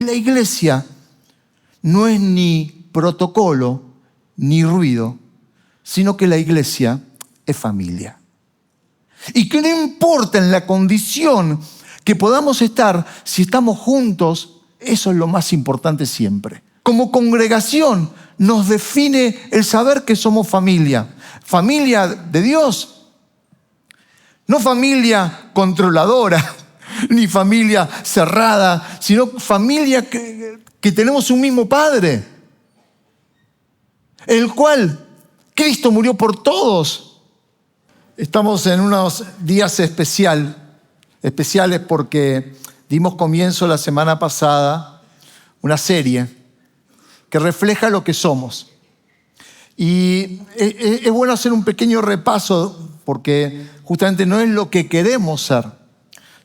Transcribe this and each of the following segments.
la iglesia no es ni protocolo ni ruido, sino que la iglesia es familia. Y que no importa en la condición que podamos estar, si estamos juntos, eso es lo más importante siempre. Como congregación nos define el saber que somos familia. Familia de Dios, no familia controladora, ni familia cerrada, sino familia que tenemos un mismo Padre, el cual Cristo murió por todos. Estamos en unos días especiales porque dimos comienzo la semana pasada una serie que refleja lo que somos. Y es bueno hacer un pequeño repaso porque justamente no es lo que queremos ser.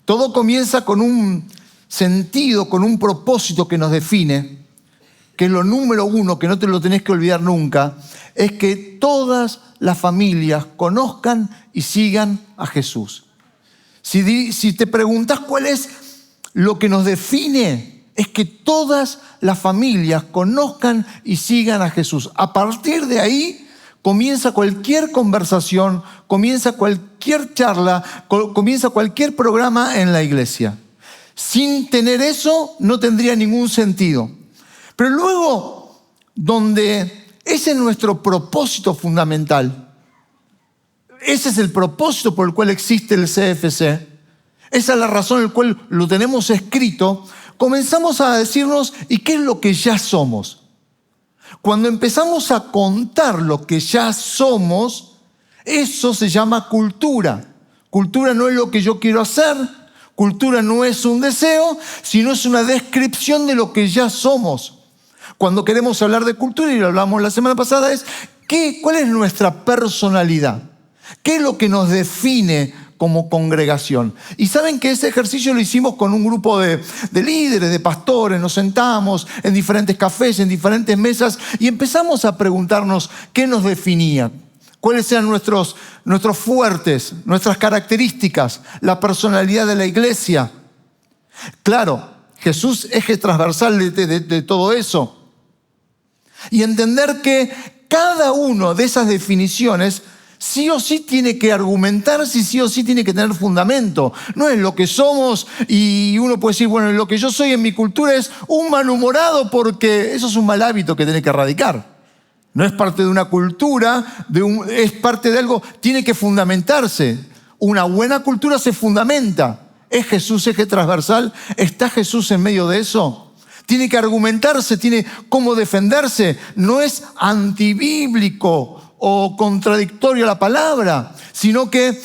Todo comienza con un sentido, con un propósito que nos define, que es lo número uno, que no te lo tenés que olvidar nunca, es que todas las familias conozcan y sigan a Jesús. Si te preguntas cuál es lo que nos define, es que todas las familias conozcan y sigan a Jesús. A partir de ahí comienza cualquier conversación, comienza cualquier charla, comienza cualquier programa en la iglesia. Sin tener eso no tendría ningún sentido. Pero luego, donde ese es nuestro propósito fundamental, ese es el propósito por el cual existe el CFC, esa es la razón por la cual lo tenemos escrito, comenzamos a decirnos, ¿y qué es lo que ya somos? Cuando empezamos a contar lo que ya somos, eso se llama cultura. Cultura no es lo que yo quiero hacer, cultura no es un deseo, sino es una descripción de lo que ya somos. Cuando queremos hablar de cultura, y lo hablamos la semana pasada, es ¿cuál es nuestra personalidad? ¿Qué es lo que nos define como congregación? Y saben que ese ejercicio lo hicimos con un grupo de líderes, de pastores. Nos sentamos en diferentes cafés, en diferentes mesas y empezamos a preguntarnos qué nos definía, cuáles eran nuestros fuertes, nuestras características, la personalidad de la iglesia. Claro, Jesús es eje transversal de todo eso. Y entender que cada una de esas definiciones sí o sí tiene que argumentarse, sí o sí tiene que tener fundamento. No es lo que somos y uno puede decir, bueno, lo que yo soy en mi cultura es un malhumorado porque eso es un mal hábito que tiene que erradicar. No es parte de una cultura, es parte de algo, tiene que fundamentarse. Una buena cultura se fundamenta. ¿Es Jesús eje transversal? ¿Está Jesús en medio de eso? Tiene que argumentarse, tiene cómo defenderse. No es antibíblico o contradictorio a la palabra, sino que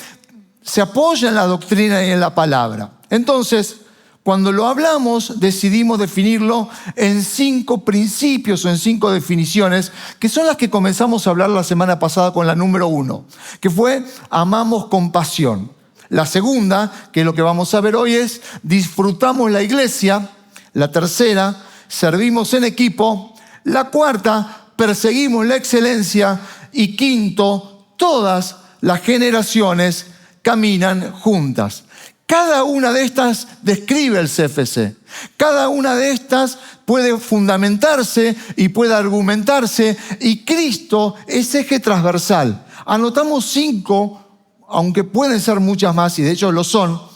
se apoya en la doctrina y en la palabra. Entonces, cuando lo hablamos, decidimos definirlo en 5 principios o en 5 definiciones, que son las que comenzamos a hablar la semana pasada con la número 1, que fue amamos con pasión. La segunda, que es lo que vamos a ver hoy, es disfrutamos la iglesia. La tercera, servimos en equipo. La cuarta, perseguimos la excelencia. Y quinto, todas las generaciones caminan juntas. Cada una de estas describe el CFC. Cada una de estas puede fundamentarse y puede argumentarse. Y Cristo es eje transversal. Anotamos 5, aunque pueden ser muchas más, y de hecho lo son.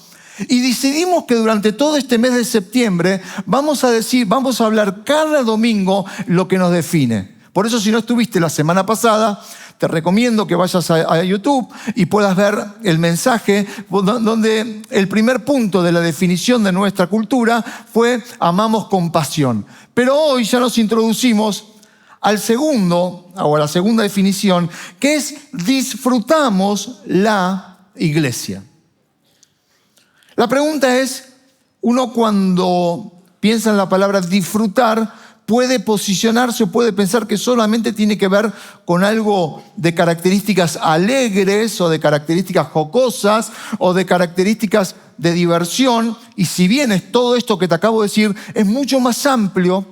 Y decidimos que durante todo este mes de septiembre vamos a hablar cada domingo lo que nos define. Por eso, si no estuviste la semana pasada, te recomiendo que vayas a YouTube y puedas ver el mensaje donde el primer punto de la definición de nuestra cultura fue amamos con pasión. Pero hoy ya nos introducimos a la segunda definición, que es disfrutamos la iglesia. La pregunta es, uno cuando piensa en la palabra disfrutar, puede posicionarse o puede pensar que solamente tiene que ver con algo de características alegres o de características jocosas o de características de diversión. Y si bien es todo esto que te acabo de decir, es mucho más amplio.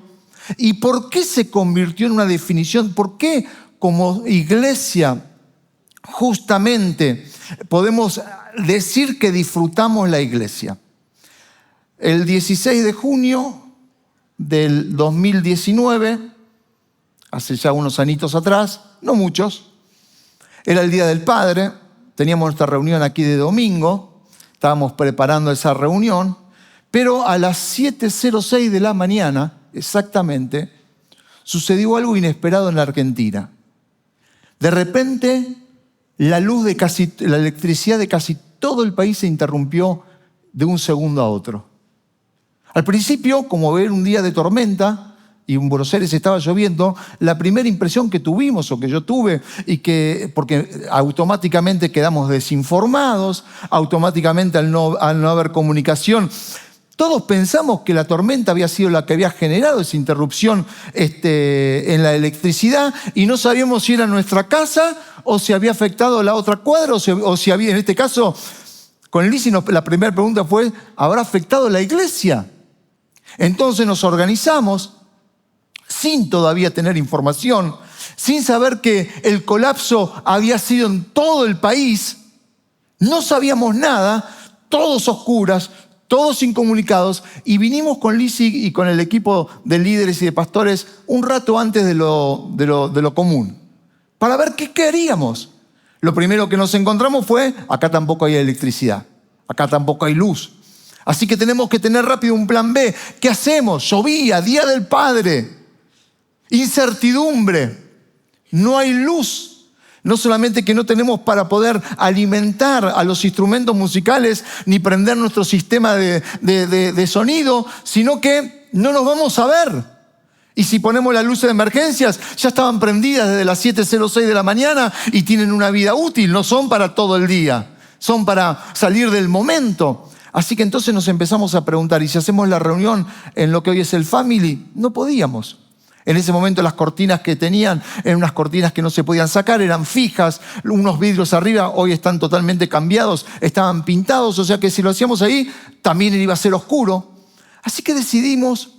¿Y por qué se convirtió en una definición? ¿Por qué como iglesia justamente podemos decir que disfrutamos la iglesia? El 16 de junio del 2019, hace ya unos añitos atrás, no muchos. Era el Día del Padre, teníamos nuestra reunión aquí de domingo, estábamos preparando esa reunión, pero a las 7:06 de la mañana, exactamente, sucedió algo inesperado en la Argentina. De repente, la electricidad de casi todo el país se interrumpió de un segundo a otro. Al principio, como ver un día de tormenta, y en Buenos Aires estaba lloviendo, la primera impresión que tuvimos, o que yo tuve, porque automáticamente quedamos desinformados, automáticamente al no haber comunicación, todos pensamos que la tormenta había sido la que había generado esa interrupción en la electricidad, y no sabíamos si era nuestra casa o si había afectado la otra cuadra, o si había, en este caso, con Lizzy la primera pregunta fue, ¿habrá afectado la iglesia? Entonces nos organizamos, sin todavía tener información, sin saber que el colapso había sido en todo el país. No sabíamos nada, todos a oscuras, todos incomunicados, y vinimos con Lizzy y con el equipo de líderes y de pastores un rato antes de lo común, para ver qué queríamos. Lo primero que nos encontramos fue, acá tampoco hay electricidad, acá tampoco hay luz. Así que tenemos que tener rápido un plan B. ¿Qué hacemos? Llovía, Día del Padre. Incertidumbre, no hay luz. No solamente que no tenemos para poder alimentar a los instrumentos musicales ni prender nuestro sistema de sonido, sino que no nos vamos a ver. Y si ponemos las luces de emergencias, ya estaban prendidas desde las 7:06 de la mañana y tienen una vida útil, no son para todo el día, son para salir del momento. Así que entonces nos empezamos a preguntar, ¿y si hacemos la reunión en lo que hoy es el Family? No podíamos. En ese momento las cortinas que tenían eran unas cortinas que no se podían sacar, eran fijas, unos vidrios arriba hoy están totalmente cambiados, estaban pintados, o sea que si lo hacíamos ahí también iba a ser oscuro. Así que decidimos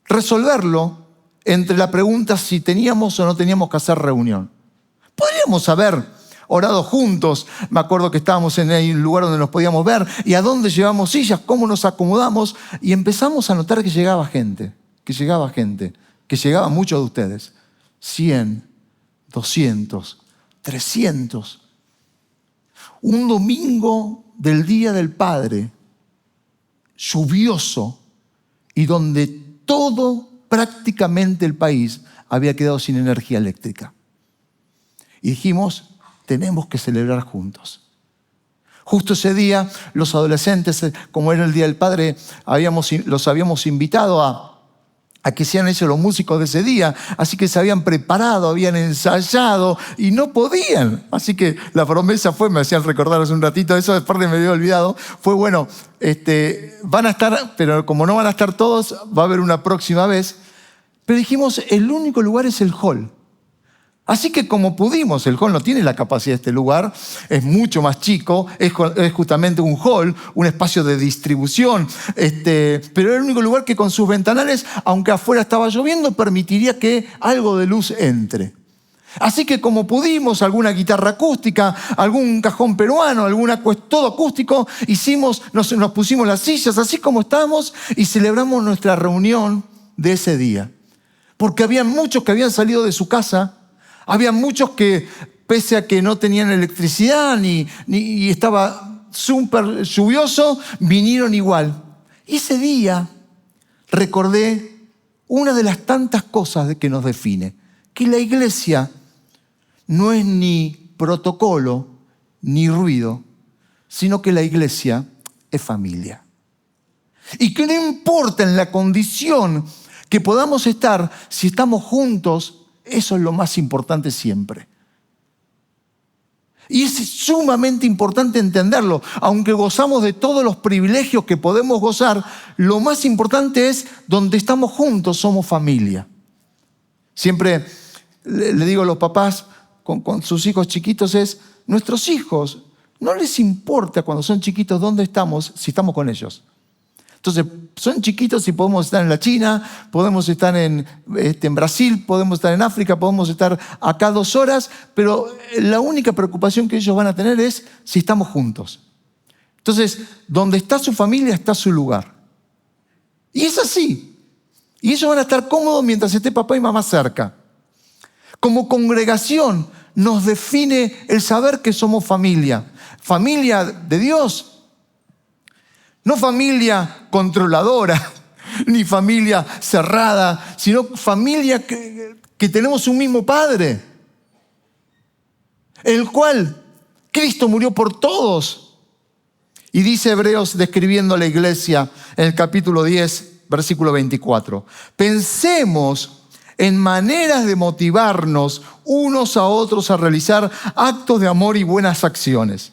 resolverlo entre la pregunta si teníamos o no teníamos que hacer reunión. Podríamos haber orado juntos, me acuerdo que estábamos en el lugar donde nos podíamos ver, y a dónde llevamos sillas, cómo nos acomodamos, y empezamos a notar que llegaba gente, que llegaban muchos de ustedes, 100, 200, 300. Un domingo del Día del Padre, lluvioso, y donde todo, prácticamente el país, había quedado sin energía eléctrica. Y dijimos, tenemos que celebrar juntos. Justo ese día, los adolescentes, como era el Día del Padre, los habíamos invitado a que sean ellos los músicos de ese día. Así que se habían preparado, habían ensayado y no podían. Así que la promesa fue, me hacían recordar hace un ratito, eso de parte me había olvidado, fue bueno, van a estar, pero como no van a estar todos, va a haber una próxima vez. Pero dijimos, el único lugar es el hall. Así que como pudimos, el hall no tiene la capacidad de este lugar, es mucho más chico, es justamente un hall, un espacio de distribución, pero era el único lugar que con sus ventanales, aunque afuera estaba lloviendo, permitiría que algo de luz entre. Así que como pudimos, alguna guitarra acústica, algún cajón peruano, todo acústico, nos pusimos las sillas así como estábamos y celebramos nuestra reunión de ese día. Porque había muchos que habían salido de su casa. Había muchos que, pese a que no tenían electricidad y estaba súper lluvioso, vinieron igual. Y ese día recordé una de las tantas cosas que nos define, que la iglesia no es ni protocolo ni ruido, sino que la iglesia es familia. Y que no importa en la condición que podamos estar, si estamos juntos, eso es lo más importante siempre. Y es sumamente importante entenderlo. Aunque gozamos de todos los privilegios que podemos gozar, lo más importante es donde estamos juntos, somos familia. Siempre le digo a los papás con sus hijos chiquitos nuestros hijos, no les importa cuando son chiquitos dónde estamos, si estamos con ellos. Entonces, son chiquitos y podemos estar en la China, podemos estar en Brasil, podemos estar en África, podemos estar acá 2 horas, pero la única preocupación que ellos van a tener es si estamos juntos. Entonces, donde está su familia está su lugar. Y es así. Y ellos van a estar cómodos mientras esté papá y mamá cerca. Como congregación nos define el saber que somos familia. Familia de Dios. No familia controladora, ni familia cerrada, sino familia que tenemos un mismo Padre, el cual Cristo murió por todos. Y dice Hebreos, describiendo a la iglesia en el capítulo 10, versículo 24. Pensemos en maneras de motivarnos unos a otros a realizar actos de amor y buenas acciones.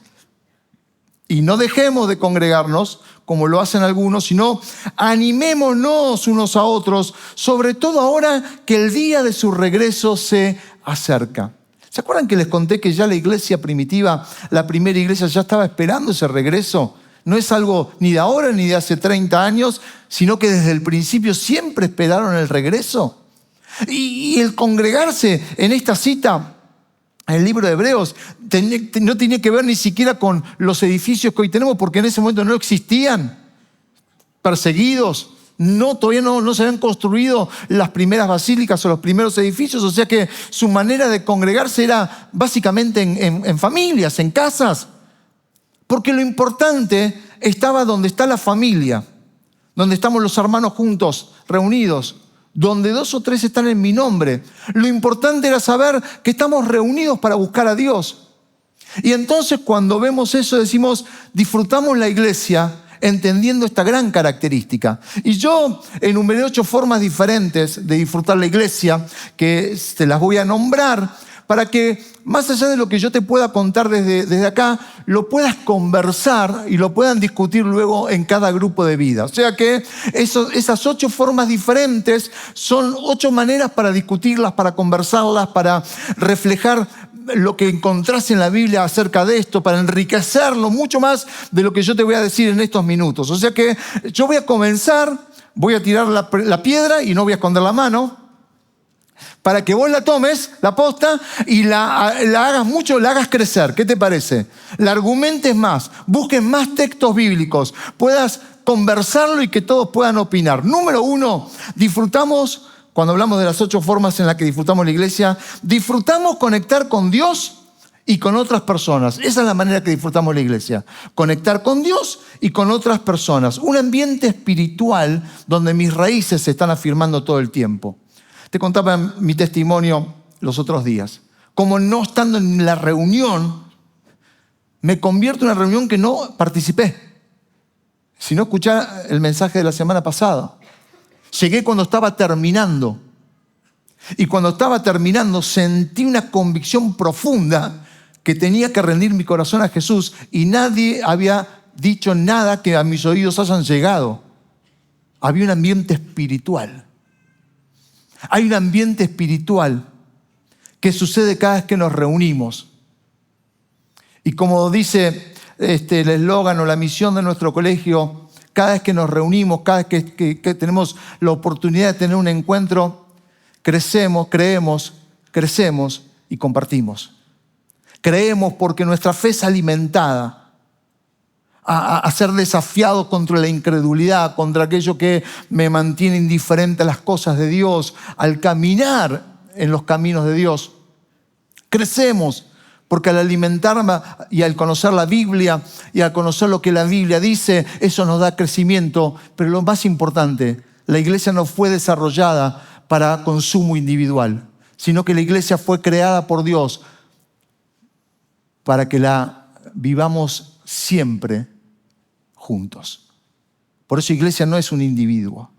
Y no dejemos de congregarnos, como lo hacen algunos, sino animémonos unos a otros, sobre todo ahora que el día de su regreso se acerca. ¿Se acuerdan que les conté que ya la iglesia primitiva, la primera iglesia, ya estaba esperando ese regreso? No es algo ni de ahora ni de hace 30 años, sino que desde el principio siempre esperaron el regreso. Y el congregarse en esta cita, en el libro de Hebreos, no tenía que ver ni siquiera con los edificios que hoy tenemos, porque en ese momento no existían, perseguidos. Todavía no se habían construido las primeras basílicas o los primeros edificios, o sea que su manera de congregarse era básicamente en familias, en casas. Porque lo importante estaba donde está la familia, donde estamos los hermanos juntos, reunidos, donde 2 o 3 están en mi nombre. Lo importante era saber que estamos reunidos para buscar a Dios. Y entonces cuando vemos eso decimos, disfrutamos la iglesia entendiendo esta gran característica. Y yo enumeré 8 formas diferentes de disfrutar la iglesia, que te las voy a nombrar, para que más allá de lo que yo te pueda contar desde acá, lo puedas conversar y lo puedan discutir luego en cada grupo de vida. O sea que esas 8 formas diferentes son 8 maneras para discutirlas, para conversarlas, para reflejar lo que encontrás en la Biblia acerca de esto, para enriquecerlo mucho más de lo que yo te voy a decir en estos minutos. O sea que yo voy a comenzar, voy a tirar la piedra y no voy a esconder la mano, para que vos la tomes, la posta, y la hagas mucho, la hagas crecer. ¿Qué te parece? La argumentes más, busques más textos bíblicos, puedas conversarlo y que todos puedan opinar. Número 1, disfrutamos, cuando hablamos de las 8 formas en las que disfrutamos la iglesia, disfrutamos conectar con Dios y con otras personas. Esa es la manera que disfrutamos la iglesia. Conectar con Dios y con otras personas. Un ambiente espiritual donde mis raíces se están afirmando todo el tiempo. Te contaba mi testimonio los otros días. Como no estando en la reunión, me convierto en una reunión que no participé, sino escuchar el mensaje de la semana pasada. Llegué cuando estaba terminando. Y cuando estaba terminando sentí una convicción profunda que tenía que rendir mi corazón a Jesús y nadie había dicho nada que a mis oídos hayan llegado. Había un ambiente espiritual. Hay un ambiente espiritual que sucede cada vez que nos reunimos. Y como dice el eslogan o la misión de nuestro colegio, cada vez que nos reunimos, cada vez que tenemos la oportunidad de tener un encuentro, crecemos, creemos, crecemos y compartimos. Creemos porque nuestra fe es alimentada a ser desafiado contra la incredulidad, contra aquello que me mantiene indiferente a las cosas de Dios, al caminar en los caminos de Dios. Crecemos porque al alimentarme y al conocer la Biblia y al conocer lo que la Biblia dice, eso nos da crecimiento. Pero lo más importante, la iglesia no fue desarrollada para consumo individual, sino que la iglesia fue creada por Dios para que la vivamos siempre juntos. Por eso iglesia no es un individuo.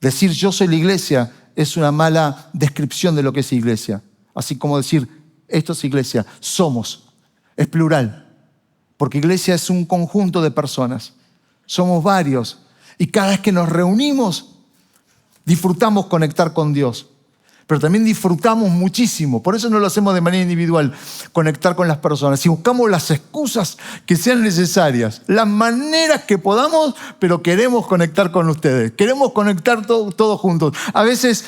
Decir yo soy la iglesia es una mala descripción de lo que es iglesia. Así como decir esto es iglesia, somos, es plural. Porque iglesia es un conjunto de personas. Somos varios. Y cada vez que nos reunimos, disfrutamos conectar con Dios. Pero también disfrutamos muchísimo. Por eso no lo hacemos de manera individual, conectar con las personas. Y buscamos las excusas que sean necesarias, las maneras que podamos, pero queremos conectar con ustedes. Queremos conectar todos juntos. A veces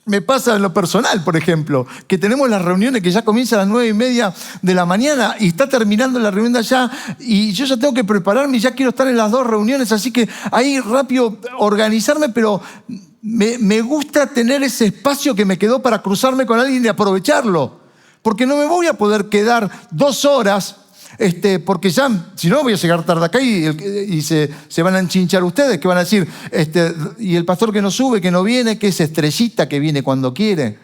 Me pasa en lo personal, por ejemplo, que tenemos las reuniones que ya comienzan a las 9:30 de la mañana y está terminando la reunión de allá y yo ya tengo que prepararme y ya quiero estar en las 2 reuniones, así que ahí rápido organizarme, pero me gusta tener ese espacio que me quedó para cruzarme con alguien y aprovecharlo, porque no me voy a poder quedar 2 horas porque ya, si no, voy a llegar tarde acá y se van a enchinchar ustedes, que van a decir, y el pastor que no sube, que no viene, que es estrellita que viene cuando quiere.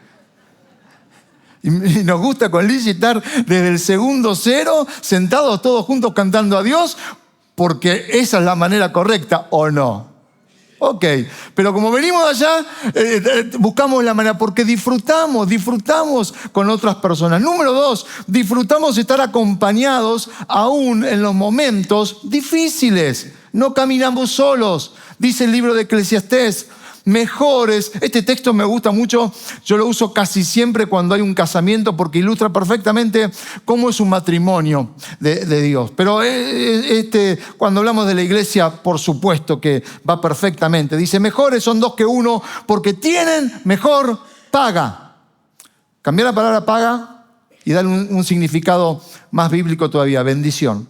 Y nos gusta con Lizzy estar desde el segundo 0, sentados todos juntos cantando a Dios, porque esa es la manera correcta, ¿o no? Ok, pero como venimos allá, buscamos la manera, porque disfrutamos con otras personas. Número 2, disfrutamos estar acompañados aún en los momentos difíciles. No caminamos solos. Dice el libro de Eclesiastés, mejores. Este texto me gusta mucho, yo lo uso casi siempre cuando hay un casamiento porque ilustra perfectamente cómo es un matrimonio de Dios. Pero cuando hablamos de la iglesia, por supuesto que va perfectamente. Dice, mejores son 2 que 1 porque tienen mejor paga. Cambiar la palabra paga y darle un significado más bíblico todavía, bendición.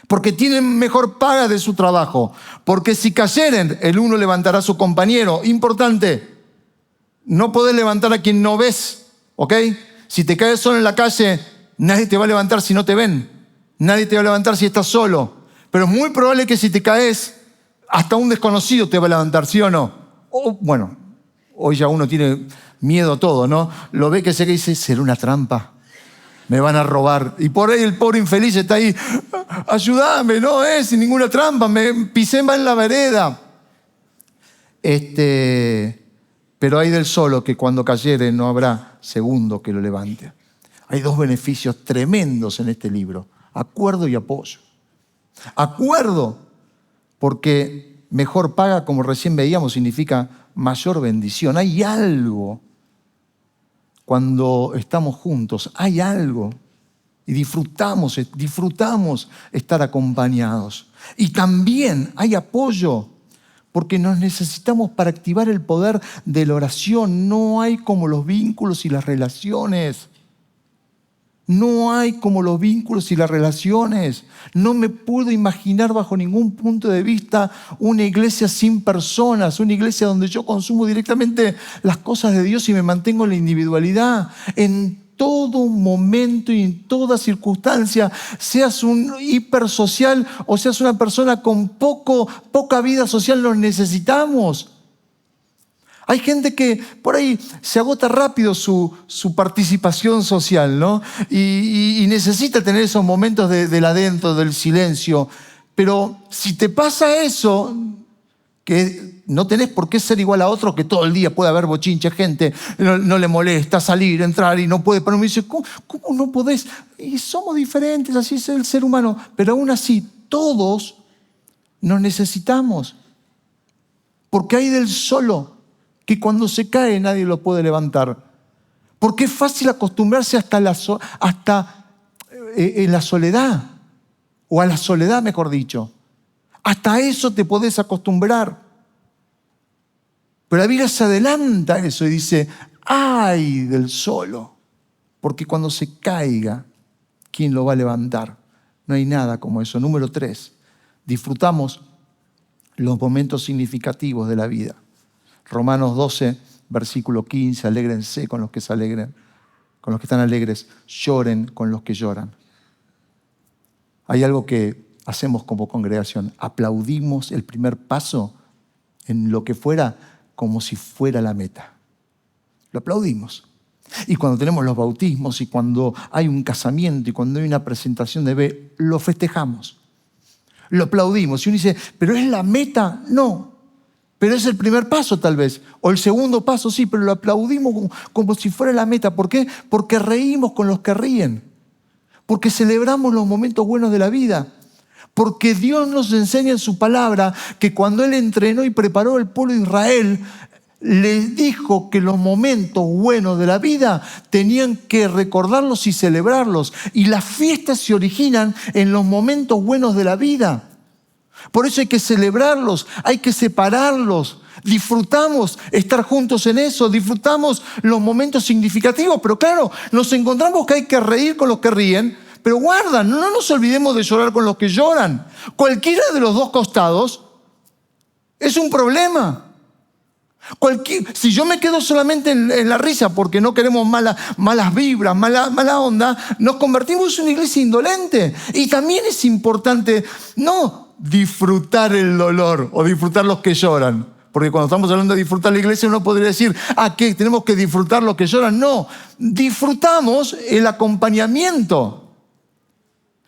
Porque tienen mejor paga de su trabajo. Porque si cayeren, el uno levantará a su compañero. Importante, no podés levantar a quien no ves, ¿ok? Si te caes solo en la calle, nadie te va a levantar si no te ven. Nadie te va a levantar si estás solo. Pero es muy probable que si te caes, hasta un desconocido te va a levantar, ¿sí o no? Bueno, hoy ya uno tiene miedo a todo, ¿no? Lo ve que se cae y dice, ¿será una trampa? Me van a robar. Y por ahí el pobre infeliz está ahí, ayúdame, no es sin ninguna trampa, me pisé mal en la vereda. Pero hay del solo que cuando cayere no habrá segundo que lo levante. Hay 2 beneficios tremendos en este libro, acuerdo y apoyo. Acuerdo, porque mejor paga, como recién veíamos, significa mayor bendición. Hay algo. Cuando estamos juntos, hay algo y disfrutamos estar acompañados. Y también hay apoyo, porque nos necesitamos para activar el poder de la oración. No hay como los vínculos y las relaciones. No hay como los vínculos y las relaciones. No me puedo imaginar bajo ningún punto de vista una iglesia sin personas, una iglesia donde yo consumo directamente las cosas de Dios y me mantengo en la individualidad. En todo momento y en toda circunstancia, seas un hipersocial o seas una persona con poca vida social, los necesitamos. Hay gente que por ahí se agota rápido su participación social, ¿no? Y necesita tener esos momentos del adentro, del silencio. Pero si te pasa eso, que no tenés por qué ser igual a otro, que todo el día puede haber bochinche, gente no le molesta salir, entrar y no puede. Pero me dice, ¿cómo no podés? Y somos diferentes, así es el ser humano. Pero aún así, todos nos necesitamos. Porque hay del solo que cuando se cae nadie lo puede levantar. Porque es fácil acostumbrarse en la soledad, o a la soledad, mejor dicho. Hasta eso te podés acostumbrar. Pero la Biblia se adelanta a eso y dice, ¡ay del solo! Porque cuando se caiga, ¿quién lo va a levantar? No hay nada como eso. Número 3, disfrutamos los momentos significativos de la vida. Romanos 12, versículo 15, alégrense con los que se alegren, con los que están alegres, lloren con los que lloran. Hay algo que hacemos como congregación, aplaudimos el primer paso en lo que fuera como si fuera la meta. Lo aplaudimos. Y cuando tenemos los bautismos y cuando hay un casamiento y cuando hay una presentación de bebé, lo festejamos. Lo aplaudimos. Y uno dice, ¿pero es la meta? No. Pero es el primer paso tal vez, o el segundo paso sí, pero lo aplaudimos como si fuera la meta. ¿Por qué? Porque reímos con los que ríen, porque celebramos los momentos buenos de la vida, porque Dios nos enseña en su palabra que cuando Él entrenó y preparó al pueblo de Israel, les dijo que los momentos buenos de la vida tenían que recordarlos y celebrarlos. Y las fiestas se originan en los momentos buenos de la vida. Por eso hay que celebrarlos, hay que separarlos Disfrutamos estar juntos en eso, disfrutamos los momentos significativos, pero claro, nos encontramos que hay que reír con los que ríen, pero guarda, no nos olvidemos de llorar con los que lloran. Cualquiera de los dos costados es un problema. Si yo me quedo solamente en la risa porque no queremos malas vibras, mala onda, nos convertimos en una iglesia indolente. Y también es importante no disfrutar el dolor o disfrutar los que lloran. Porque cuando estamos hablando de disfrutar la iglesia, uno podría decir, ¿qué? ¿Tenemos que disfrutar los que lloran? No, disfrutamos el acompañamiento.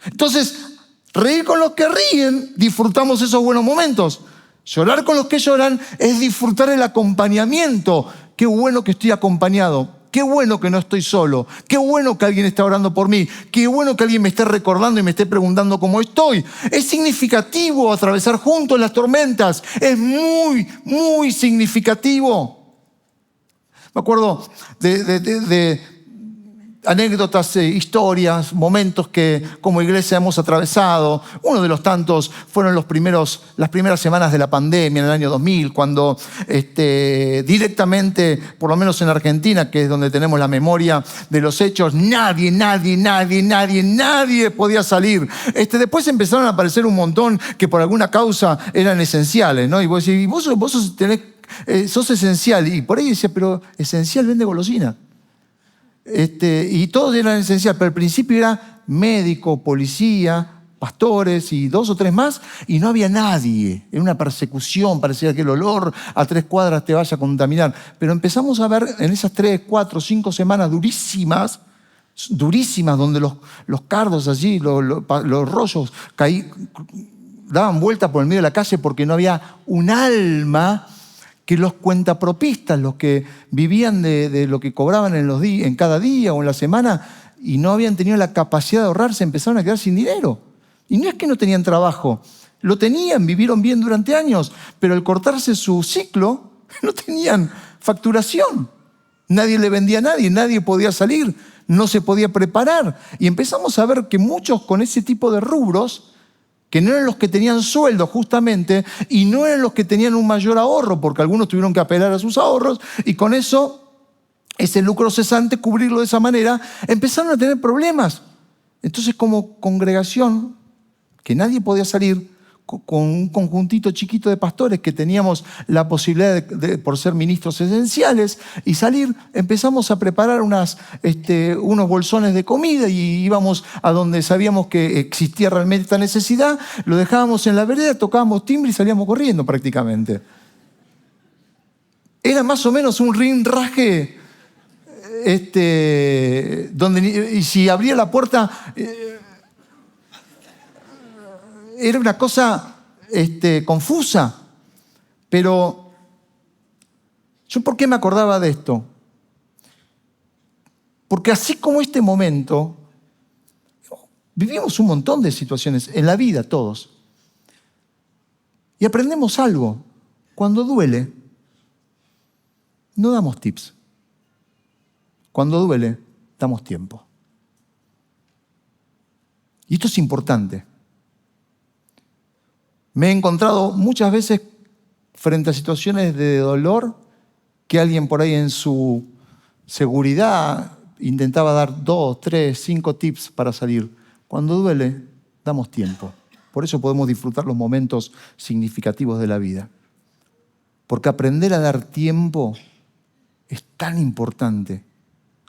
Entonces, reír con los que ríen, disfrutamos esos buenos momentos. Llorar con los que lloran es disfrutar el acompañamiento. Qué bueno que estoy acompañado. Qué bueno que no estoy solo. Qué bueno que alguien está orando por mí. Qué bueno que alguien me esté recordando y me esté preguntando cómo estoy. Es significativo atravesar juntos las tormentas. Es muy, muy significativo. Me acuerdo de anécdotas, historias, momentos que como iglesia hemos atravesado. Uno de los tantos fueron las primeras semanas de la pandemia en el año 2000, cuando directamente, por lo menos en Argentina, que es donde tenemos la memoria de los hechos, nadie podía salir. Después empezaron a aparecer un montón que por alguna causa eran esenciales, ¿no? Y vos decís, vos sos esencial. Y por ahí decía, pero esencial vende golosina. Y todos eran esenciales, pero al principio era médico, policía, pastores y 2 o 3 más, y no había nadie. Era una persecución, parecía que el olor a 3 cuadras te vaya a contaminar. Pero empezamos a ver en esas 3, 4, 5 semanas durísimas, donde los cardos allí, los rollos daban vueltas por el medio de la calle porque no había un alma que los cuentapropistas, los que vivían de lo que cobraban en cada día o en la semana y no habían tenido la capacidad de ahorrar, se empezaron a quedar sin dinero. Y no es que no tenían trabajo, lo tenían, vivieron bien durante años, pero al cortarse su ciclo, no tenían facturación. Nadie le vendía a nadie podía salir, no se podía preparar. Y empezamos a ver que muchos con ese tipo de rubros, que no eran los que tenían sueldo justamente, y no eran los que tenían un mayor ahorro, porque algunos tuvieron que apelar a sus ahorros, y con eso, ese lucro cesante, cubrirlo de esa manera, empezaron a tener problemas. Entonces, como congregación, que nadie podía salir, con un conjuntito chiquito de pastores que teníamos la posibilidad por ser ministros esenciales y salir, empezamos a preparar unos bolsones de comida y íbamos a donde sabíamos que existía realmente esta necesidad, lo dejábamos en la vereda, tocábamos timbre y salíamos corriendo prácticamente. Era más o menos un rinraje y si abría la puerta era una cosa confusa. Pero ¿yo por qué me acordaba de esto? Porque así como este momento, vivimos un montón de situaciones en la vida todos. Y aprendemos algo. Cuando duele, no damos tips. Cuando duele, damos tiempo. Y esto es importante. Me he encontrado muchas veces frente a situaciones de dolor que alguien por ahí en su seguridad intentaba dar 2, 3, 5 tips para salir. Cuando duele, damos tiempo. Por eso podemos disfrutar los momentos significativos de la vida. Porque aprender a dar tiempo es tan importante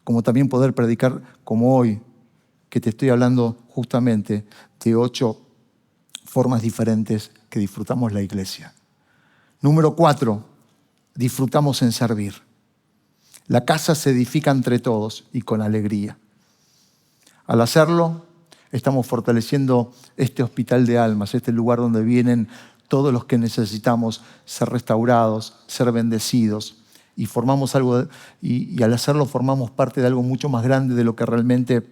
como también poder predicar como hoy, que te estoy hablando justamente de 8 formas diferentes que disfrutamos la iglesia. Número 4, disfrutamos en servir. La casa se edifica entre todos y con alegría. Al hacerlo, estamos fortaleciendo este hospital de almas, este lugar donde vienen todos los que necesitamos ser restaurados, ser bendecidos. Y formamos algo, y al hacerlo formamos parte de algo mucho más grande de lo que realmente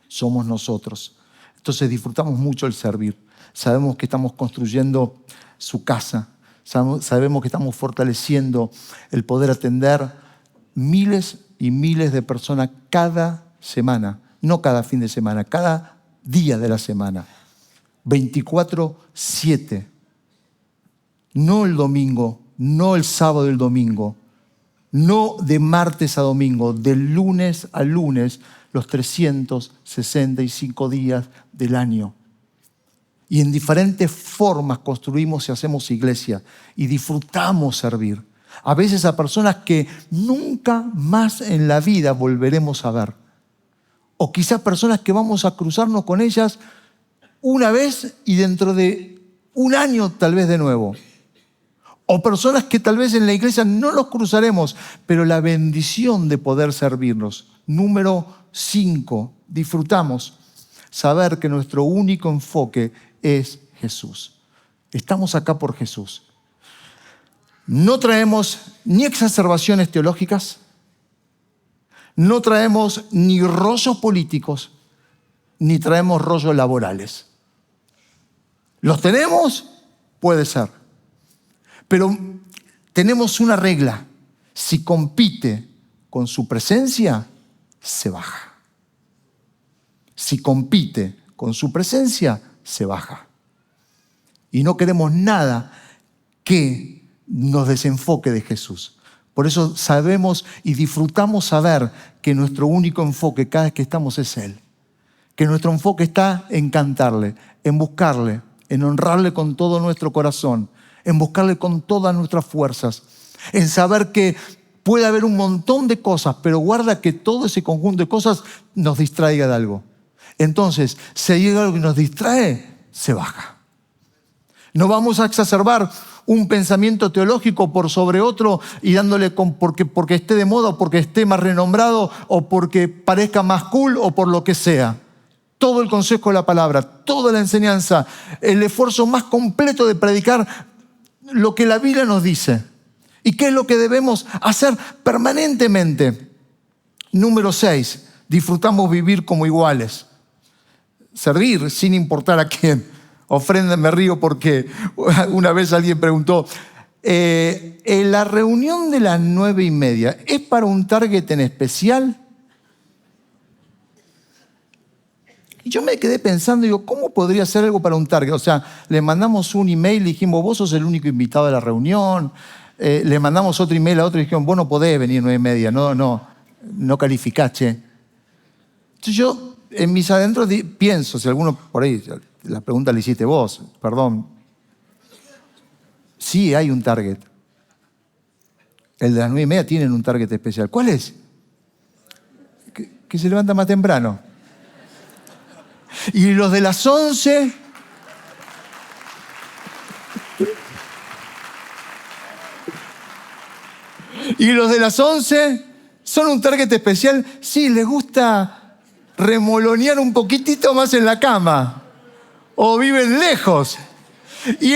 somos nosotros. Entonces disfrutamos mucho el servir. Sabemos que estamos construyendo su casa. Sabemos que estamos fortaleciendo el poder atender miles y miles de personas cada semana. No cada fin de semana, cada día de la semana. 24/7. No el domingo no el sábado y el domingo, no de martes a domingo, de lunes a lunes, los 365 días del año. Y en diferentes formas construimos y hacemos iglesia y disfrutamos servir. A veces a personas que nunca más en la vida volveremos a ver. O quizás personas que vamos a cruzarnos con ellas una vez y dentro de un año tal vez de nuevo. O personas que tal vez en la iglesia no los cruzaremos, pero la bendición de poder servirnos. Número 5, disfrutamos saber que nuestro único enfoque es Jesús. Estamos acá por Jesús. No traemos ni exacerbaciones teológicas, no traemos ni rollos políticos, ni traemos rollos laborales. ¿Los tenemos? Puede ser. Pero tenemos una regla. Si compite con su presencia, se baja. Si compite con su presencia, se baja. Y no queremos nada que nos desenfoque de Jesús. Por eso sabemos y disfrutamos saber que nuestro único enfoque cada vez que estamos es Él. Que nuestro enfoque está en cantarle, en buscarle, en honrarle con todo nuestro corazón, en buscarle con todas nuestras fuerzas, en saber que puede haber un montón de cosas, pero guarda que todo ese conjunto de cosas nos distraiga de algo. Entonces, si hay algo que nos distrae, se baja. No vamos a exacerbar un pensamiento teológico por sobre otro y dándole porque esté de moda o porque esté más renombrado o porque parezca más cool o por lo que sea. Todo el consejo de la palabra, toda la enseñanza, el esfuerzo más completo de predicar lo que la Biblia nos dice. ¿Y qué es lo que debemos hacer permanentemente? Número 6, disfrutamos vivir como iguales. Servir sin importar a quién. Ofrenda, me río porque una vez alguien preguntó, ¿en la reunión de las 9:30 es para un target en especial? Y yo me quedé pensando, digo, ¿cómo podría ser algo para un target? O sea, le mandamos un email y dijimos, vos sos el único invitado de la reunión. Le mandamos otro email a otro y dijimos, vos no podés venir 9:30, no calificás, che. Entonces yo, en mis adentros, pienso, si alguno por ahí, la pregunta la hiciste vos, perdón. Sí, hay un target. El de las 9:30 tienen un target especial. ¿Cuál es? Que se levanta más temprano. Y los de las 11... Y los de las 11 son un target especial. Sí, les gusta remolonear un poquitito más en la cama. O viven lejos. Y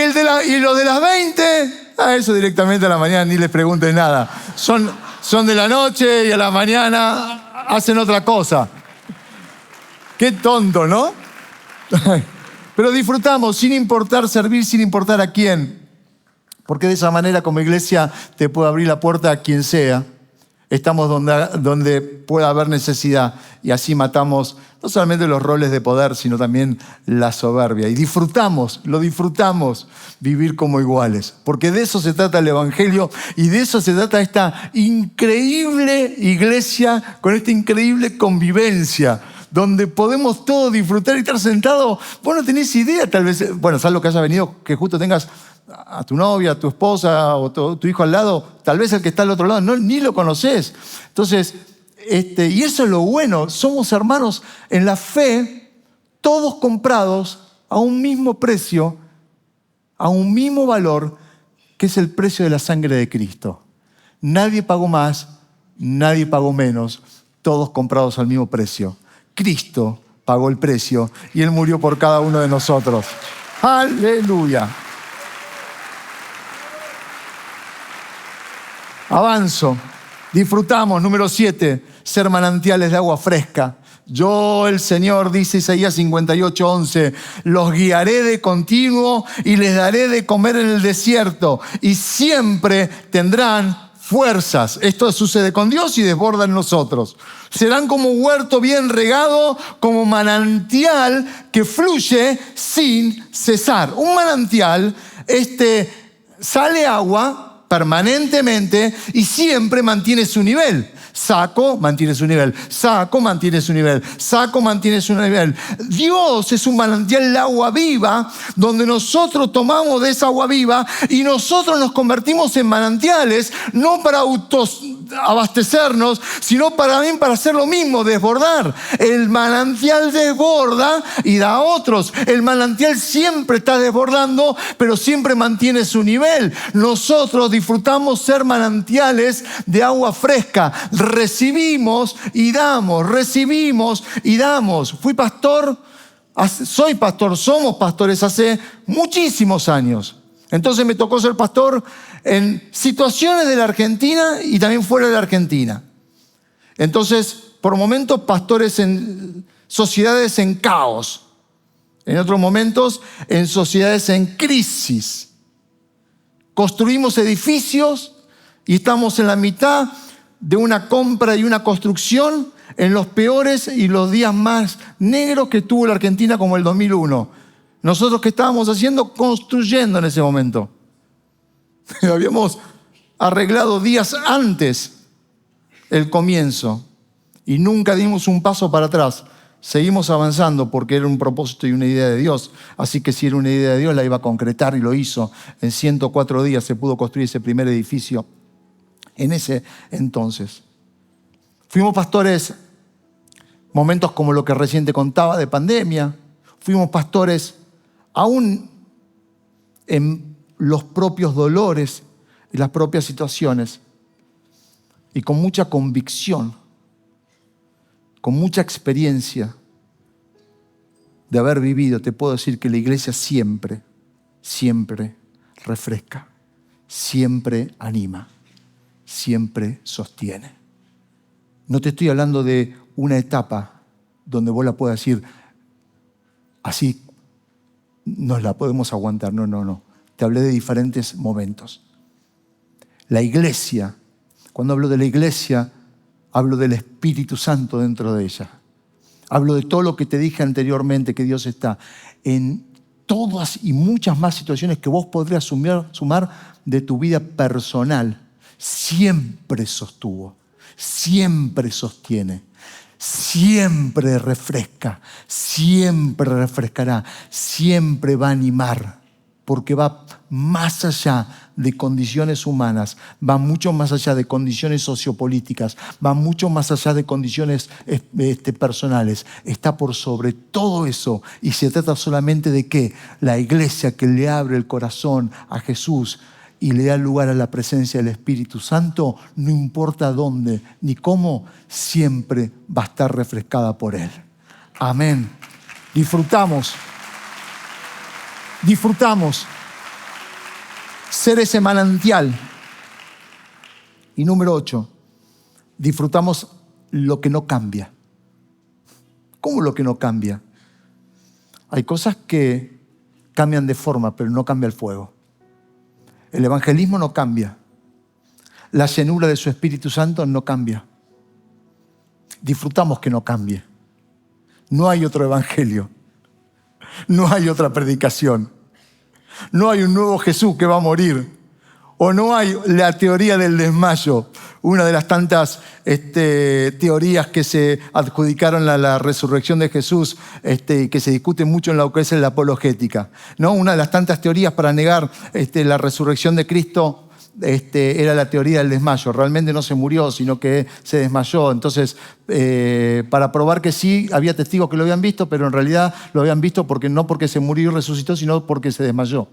los de las 20, a eso directamente a la mañana ni les pregunten nada. Son de la noche y a la mañana hacen otra cosa. Qué tonto, ¿no? Pero disfrutamos sin importar servir, sin importar a quién. Porque de esa manera como iglesia te puede abrir la puerta a quien sea. Estamos donde pueda haber necesidad y así matamos no solamente los roles de poder, sino también la soberbia. Y lo disfrutamos vivir como iguales. Porque de eso se trata el Evangelio y de eso se trata esta increíble iglesia con esta increíble convivencia, donde podemos todos disfrutar y estar sentados. Vos no tenés idea, tal vez, salvo que haya venido, que justo tengas a tu novia, a tu esposa o tu hijo al lado, tal vez el que está al otro lado, ni lo conoces. Entonces, y eso es lo bueno, somos hermanos en la fe, todos comprados a un mismo precio, a un mismo valor, que es el precio de la sangre de Cristo. Nadie pagó más, nadie pagó menos, todos comprados al mismo precio. Cristo pagó el precio y Él murió por cada uno de nosotros. ¡Aleluya! Avanzo. Disfrutamos, número 7, ser manantiales de agua fresca. Yo, el Señor, dice Isaías 58:11, los guiaré de continuo y les daré de comer en el desierto y siempre tendrán fuerzas. Esto sucede con Dios y desborda en nosotros. Serán como huerto bien regado, como manantial que fluye sin cesar. Un manantial, sale agua permanentemente y siempre mantiene su nivel. Saco, mantiene su nivel. Saco, mantiene su nivel. Saco, mantiene su nivel. Dios es un manantial de agua viva donde nosotros tomamos de esa agua viva y nosotros nos convertimos en manantiales, no para abastecernos, sino para hacer lo mismo, desbordar. El manantial desborda y da a otros. El manantial siempre está desbordando, pero siempre mantiene su nivel. Nosotros disfrutamos ser manantiales de agua fresca. Recibimos y damos, recibimos y damos. Soy pastor, somos pastores hace muchísimos años. Entonces me tocó ser pastor en situaciones de la Argentina y también fuera de la Argentina. Entonces, por momentos, pastores en sociedades en caos. En otros momentos, en sociedades en crisis. Construimos edificios y estamos en la mitad de una compra y una construcción en los peores y los días más negros que tuvo la Argentina, como el 2001. Nosotros, ¿qué estábamos haciendo? Construyendo en ese momento. Habíamos arreglado días antes el comienzo y nunca dimos un paso para atrás. Seguimos avanzando porque era un propósito y una idea de Dios. Así que si era una idea de Dios, la iba a concretar y lo hizo. En 104 días se pudo construir ese primer edificio en ese entonces. Fuimos pastores, momentos como lo que recién te contaba de pandemia. Fuimos pastores aún en los propios dolores y las propias situaciones. Y con mucha convicción, con mucha experiencia de haber vivido, te puedo decir que la iglesia siempre, siempre refresca, siempre anima, siempre sostiene. No te estoy hablando de una etapa donde vos la puedas decir, así nos la podemos aguantar. No. Te hablé de diferentes momentos. La iglesia, cuando hablo de la iglesia, hablo del Espíritu Santo dentro de ella. Hablo de todo lo que te dije anteriormente, que Dios está en todas y muchas más situaciones que vos podrías sumar de tu vida personal. Siempre sostuvo, siempre sostiene, siempre refresca, siempre refrescará, siempre va a animar, porque va más allá de condiciones humanas, va mucho más allá de condiciones sociopolíticas, va mucho más allá de condiciones personales. Está por sobre todo eso y se trata solamente de que la iglesia que le abre el corazón a Jesús y le da lugar a la presencia del Espíritu Santo, no importa dónde ni cómo, siempre va a estar refrescada por Él. Amén. Disfrutamos ser ese manantial. Y número 8, disfrutamos lo que no cambia. ¿Cómo lo que no cambia? Hay cosas que cambian de forma, pero no cambia el fuego. El evangelismo no cambia. La llenura de su Espíritu Santo no cambia. Disfrutamos que no cambie. No hay otro evangelio. No hay otra predicación. No hay un nuevo Jesús que va a morir. O no hay la teoría del desmayo, una de las tantas teorías que se adjudicaron a la resurrección de Jesús y que se discute mucho en lo que es la apologética, ¿no? Una de las tantas teorías para negar la resurrección de Cristo era la teoría del desmayo. Realmente no se murió, sino que se desmayó. Entonces, para probar que sí, había testigos que lo habían visto, pero en realidad lo habían visto no porque se murió y resucitó, sino porque se desmayó.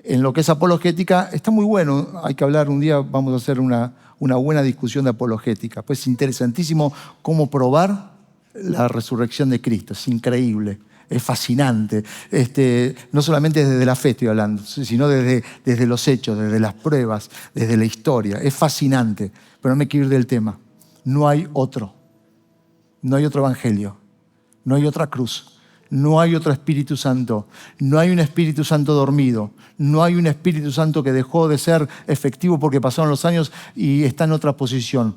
En lo que es apologética, está muy bueno. Hay que hablar un día, vamos a hacer una buena discusión de apologética. Pues es interesantísimo cómo probar la resurrección de Cristo. Es increíble, es fascinante. No solamente desde la fe estoy hablando, sino desde los hechos, desde las pruebas, desde la historia. Es fascinante, pero no me quiero ir del tema. No hay otro. No hay otro evangelio. No hay otra cruz. No hay otro Espíritu Santo. No hay un Espíritu Santo dormido. No hay un Espíritu Santo que dejó de ser efectivo porque pasaron los años y está en otra posición.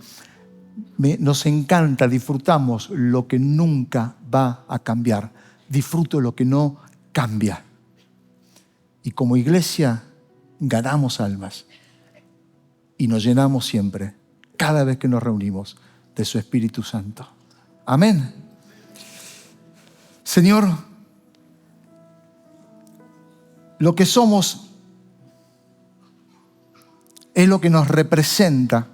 Nos encanta, disfrutamos lo que nunca va a cambiar. Disfruto lo que no cambia. Y como iglesia ganamos almas y nos llenamos siempre, cada vez que nos reunimos, de su Espíritu Santo. Amén. Señor, lo que somos es lo que nos representa.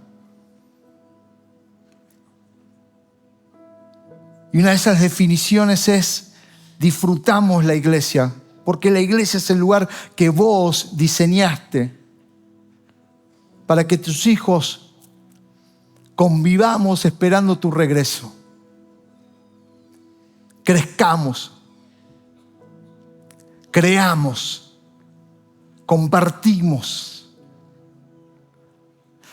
Y una de esas definiciones es: disfrutamos la iglesia, porque la iglesia es el lugar que vos diseñaste para que tus hijos convivamos esperando tu regreso. Crezcamos, creamos, compartimos.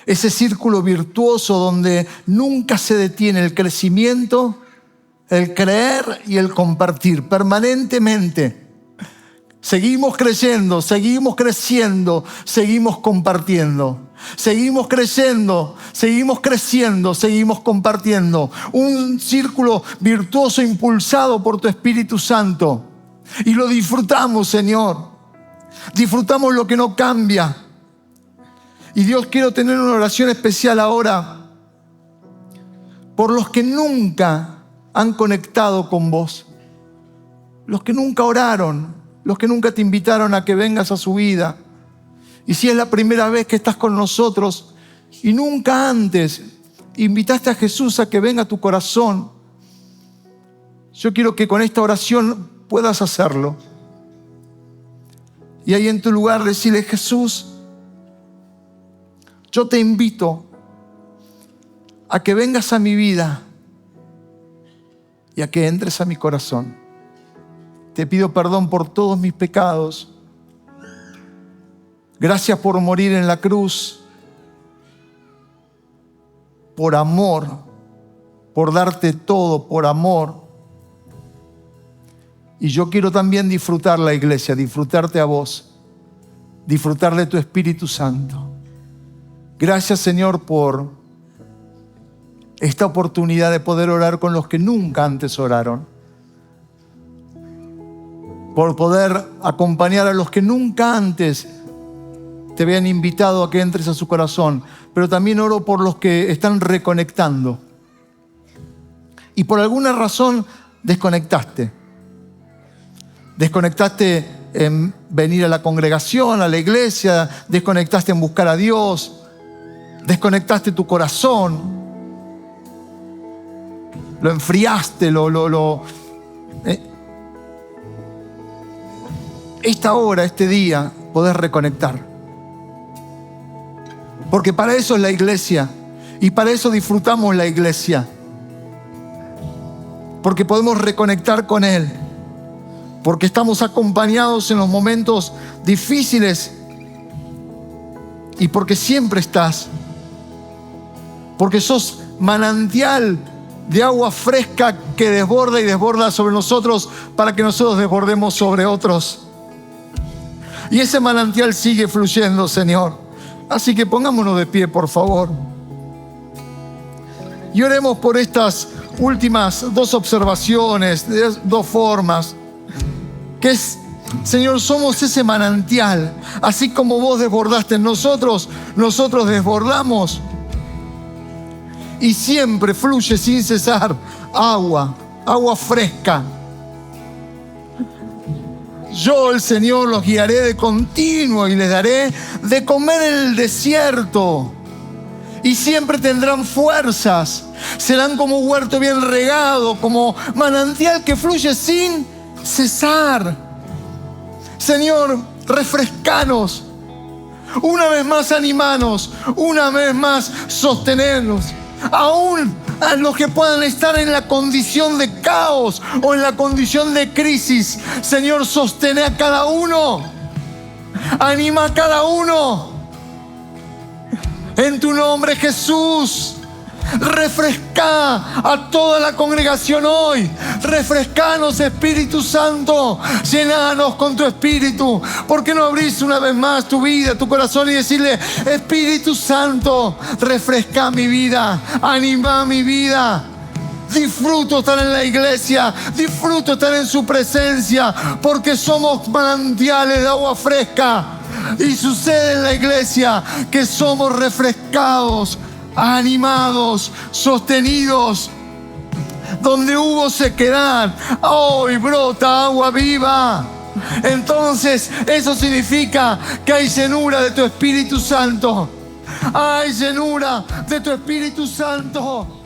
Ese círculo virtuoso donde nunca se detiene el crecimiento, el creer y el compartir permanentemente. Seguimos creyendo, seguimos creciendo, seguimos compartiendo. Seguimos creyendo, seguimos creciendo, seguimos compartiendo. Un círculo virtuoso impulsado por tu Espíritu Santo. Y lo disfrutamos, Señor. Disfrutamos lo que no cambia. Y Dios, quiero tener una oración especial ahora por los que nunca han conectado con vos. Los que nunca oraron, los que nunca te invitaron a que vengas a su vida. Y si es la primera vez que estás con nosotros y nunca antes invitaste a Jesús a que venga a tu corazón, yo quiero que con esta oración puedas hacerlo. Y ahí en tu lugar decirle: Jesús, yo te invito a que vengas a mi vida y a que entres a mi corazón. Te pido perdón por todos mis pecados. Gracias por morir en la cruz, por amor, por darte todo, por amor. Y yo quiero también disfrutar la iglesia, disfrutarte a vos, disfrutar de tu Espíritu Santo. Gracias, Señor, por esta oportunidad de poder orar con los que nunca antes oraron. Por poder acompañar a los que nunca antes te habían invitado a que entres a su corazón. Pero también oro por los que están reconectando. Y por alguna razón desconectaste. Desconectaste en venir a la congregación, a la iglesia. Desconectaste en buscar a Dios. Desconectaste tu corazón. Lo enfriaste, esta hora, este día, podés reconectar. Porque para eso es la iglesia. Y para eso disfrutamos la iglesia. Porque podemos reconectar con Él. Porque estamos acompañados en los momentos difíciles. Y porque siempre estás. Porque sos manantial de agua fresca que desborda y desborda sobre nosotros para que nosotros desbordemos sobre otros. Y ese manantial sigue fluyendo, Señor. Así que pongámonos de pie, por favor. Y oremos por estas últimas dos observaciones, de dos formas. Que es, Señor, somos ese manantial. Así como vos desbordaste en nosotros, nosotros desbordamos. Y siempre fluye sin cesar agua fresca. Yo, el Señor, los guiaré de continuo y les daré de comer en el desierto. Y siempre tendrán fuerzas. Serán como huerto bien regado, como manantial que fluye sin cesar. Señor, refrescanos. Una vez más animanos. Una vez más sostenernos. Aún a los que puedan estar en la condición de caos o en la condición de crisis, Señor, sostén a cada uno, anima a cada uno, en tu nombre, Jesús. Refresca a toda la congregación hoy. Refrescanos, Espíritu Santo. Llenanos con tu Espíritu. ¿Por qué no abrís una vez más tu vida, tu corazón y decirle: Espíritu Santo, refresca mi vida, anima mi vida? Disfruto estar en la iglesia, disfruto estar en su presencia, porque somos manantiales de agua fresca. Y sucede en la iglesia que somos refrescados, animados, sostenidos. Donde hubo sequedad, hoy brota agua viva. Entonces, eso significa que hay llenura de tu Espíritu Santo. Hay llenura de tu Espíritu Santo.